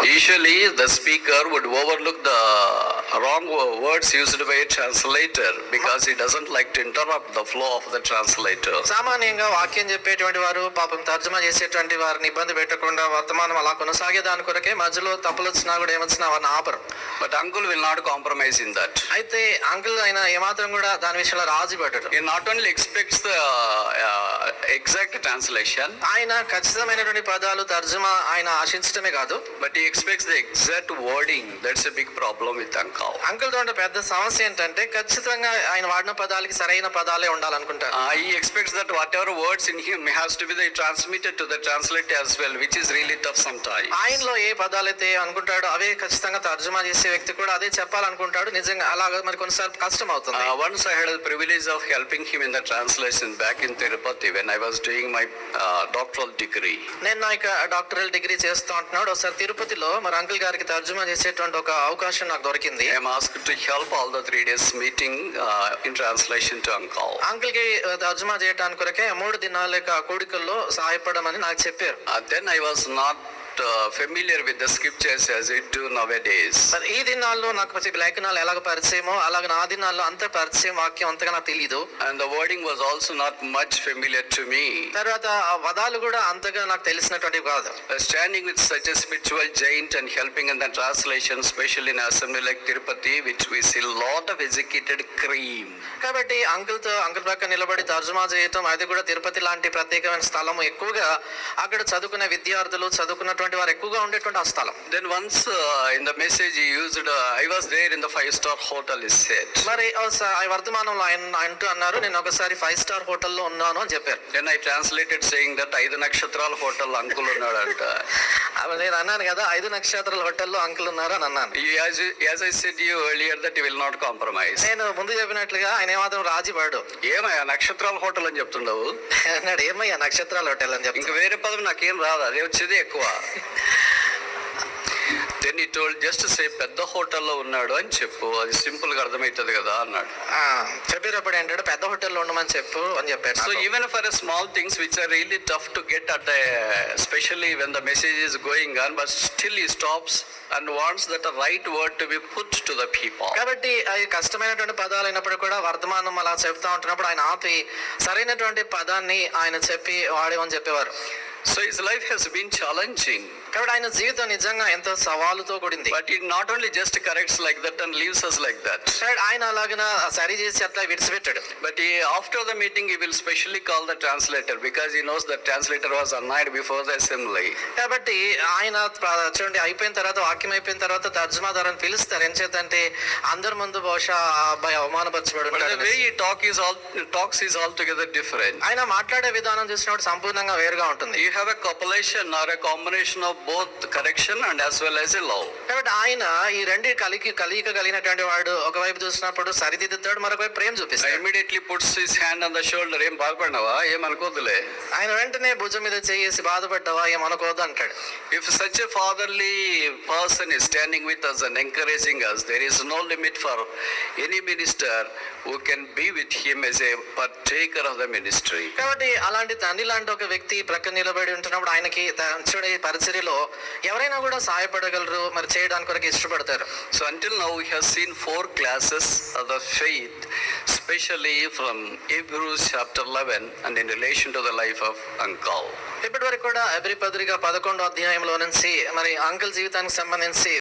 Usually the speaker would overlook the wrong words used by a translator because he doesn't like to interrupt the flow of the translator. సామాన్యంగా వాక్యం చెప్పేటువంటి వారు పాపం తర్జుమా చేసేటువంటి వారిని ఇబ్బంది పెట్టకుండా వర్తమానం అలా కొనసాగే దాని కొరకే మధ్యలో తప్పులు వచ్చినా కూడా ఏమొచ్చినా వారిని ఆపరు. But uncle will not compromise in that. అయితే అంకుల్ ఆయన ఏమాత్రం కూడా దాని విషయంలో రాజీ పడ్డాడు. He not only expects the exact translation, ఆయన ఖచ్చితమైనటువంటి పదాలు తర్జుమా ఆయన ఆశించడమే కాదు, but he expects the exact wording. That's a big problem with uncle. Uncle తో పెద్ద సమస్య ఏంటంటే ఖచ్చితంగా ఆయన వాడిన పదాలకి సరైన పదాలే ఉండాలనుకుంటారు. He expects that whatever words in him has to be transmitted to the translator as well, which is really tough sometimes. ఆయనలో ఏ పదాలైతే అనుకుంటాడో అవే ఖచ్చితంగా తర్జుమా చేసే వ్యక్తి కూడా అదే చెప్పాలనుకుంటాడు. నిజంగా అలాగా మరి కొన్నిసార్లు కష్టం అవుతుంది. Once I had the privilege of helping him in the translation back in Tirupati when I was doing my doctoral degree. నేను నా డాక్టరల్ డిగ్రీ చేస్తూ ఉంటున్నాడు. ఒకసారి తిరుపతిలో మరి అంకుల్ గారికి తర్జుమా చేసేటువంటి ఒక అవకాశం నాకు దొరికింది. I am asked to help all the 3 days meeting in translation to uncle. Uncle కి తర్జుమా చేయడానికి కొరకే 3 దినాల కూడికల్లో సహాయపడమని నాకు చెప్పారు. Then I was not familiar with the scriptures as I do nowadays. మరి ఈ దినాల్లో నాకు లేఖనాలు ఎలాగ పరిచయమో అలాగ నా దినాల్లో అంత పరిచయం వాక్యం అంతగా నాకు తెలియదు. And the wording was also not much familiar to me. తర్వాత ఆ పదాలు కూడా అంతగా నాకు తెలిసినటువంటివి కాదు. Standing with such a spiritual giant and helping in the translation, especially in assembly like Tirupati, which we see a lot of educated cream. కాబట్టి uncle ప్రక్క నిలబడి తర్జుమా చేయటం, అది కూడా తిరుపతి లాంటి ప్రత్యేకమైన స్థలం, ఎక్కువగా అక్కడ చదువుకునే విద్యార్థులు చదువుకున్నటువంటి వారు ఎక్కువగా ఉండేటువంటి ఆ స్థలం. Then once in the message he used I was there in the 5-star hotel is said. మరి ఆ వర్తమానంలో ఆయన అంటూ అన్నారు, నేను ఒకసారి 5-స్టార్ హోటల్లో ఉన్నాను అని చెప్పారు. Then I translated saying that 5 నక్షత్రాల హోటల్ అంకుల్ ఉన్నాడంట. నేను అన్నాను కదా 5 నక్షత్రాల హోటల్లో అంకుల్ ఉన్నారు అని అన్నాను. As I said to you earlier that he will not compromise. నేను ముందు చెప్పినట్లుగా ఆయన ఏమాత్రం రాజీ పడు. ఏమయ్యా నక్షత్రాల హోటల్ అని చెప్తుండవు అన్నాడు. ఏమయ్యా నక్షత్రాల హోటల్ అని చెప్పి ఇంకా వేరే పదం నాకేం రాదు, అదే వచ్చేది ఎక్కువ. Then he told just say పెద్ద హోటల్లో ఉన్నాడు అని చెప్పు, అది సింపుల్ గా అర్థమవుతుంది కదా అన్నాడు. చెప్పేటప్పుడు ఏంటంటే పెద్ద హోటల్లో ఉండమని చెప్పు అని చెప్పారు. So even for a small things which are really tough to get at, especially when the message is going on, but still he stops and wants that the right word to be put to the people. కాబట్టి అది కష్టమైనటువంటి పదాలు అయినప్పుడు కూడా వర్తమానం అలా చెప్తా ఉంటున్నప్పుడు ఆయన ఆపి సరైనటువంటి పదాన్ని ఆయన చెప్పి వాడేమని చెప్పేవారు. So his life has been challenging. కాబట్టి ఆయన జీవితం నిజంగా ఎంతో సవాలుతో కూడింది. But he not only just corrects like that and leaves us like that. ఆయన అలాగన సరి చేసి అట్లా విడిచిపెట్టాడు. But after the meeting he will specially call the translator because he knows the translator was annoyed before the assembly. కాబట్టి ఆయన చూడండి అయిపోయిన తర్వాత వాక్యం అయిపోయిన తర్వాత తర్జుమాదారుని పిలుస్తారు. ఏం చేద్దంటే అందరి ముందు బహుశా అబ్బాయి అవమానపరచబడి ఉంటాడు. The way he talks is altogether different. ఆయన మాట్లాడే విధానం చూసినప్పుడు సంపూర్ణంగా వేరుగా ఉంటుంది. You have a copulation or a combination of both correction and as well as a love. కాబట్టి ఆయన ఈ రెండు కలిక కలిగినటువంటి వాడు, ఒకవైపు చూసినప్పుడు సరిదిద్దుతాడు, మరొక వైపు ప్రేమ చూపిస్తాడు. Immediately puts his hand on the shoulder, ఏం బాధపడినావా, ఏమనుకోదులే. ఆయన వెంటనే భుజం మీద చేసి బాధపడ్డావా, ఏమనుకోదు అంటాడు. If such a fatherly person is standing with us and encouraging us, there is no limit for any minister who can be with him as a partaker of the ministry. కాబట్టి అలాంటి తండ్రి లాంటి ఒక వ్యక్తి ప్రక్కన నిలబడి ఉంటున్నప్పుడు ఆయనకి చూడే పరిచర్యలో ఎవరైనా కూడా సహాయపడగలరు, మరి చేయడానికి కొరకు ఇష్టపడతారు. So until now we have seen 4 classes of the faith, especially from Hebrews chapter 11 and in relation to the life of uncle. ఇప్పటి వరకు కూడా హెబ్రీ పత్రిక 11వ అధ్యాయంలో నుంచి మరి అంకుల్ జీవితానికి సంబంధించి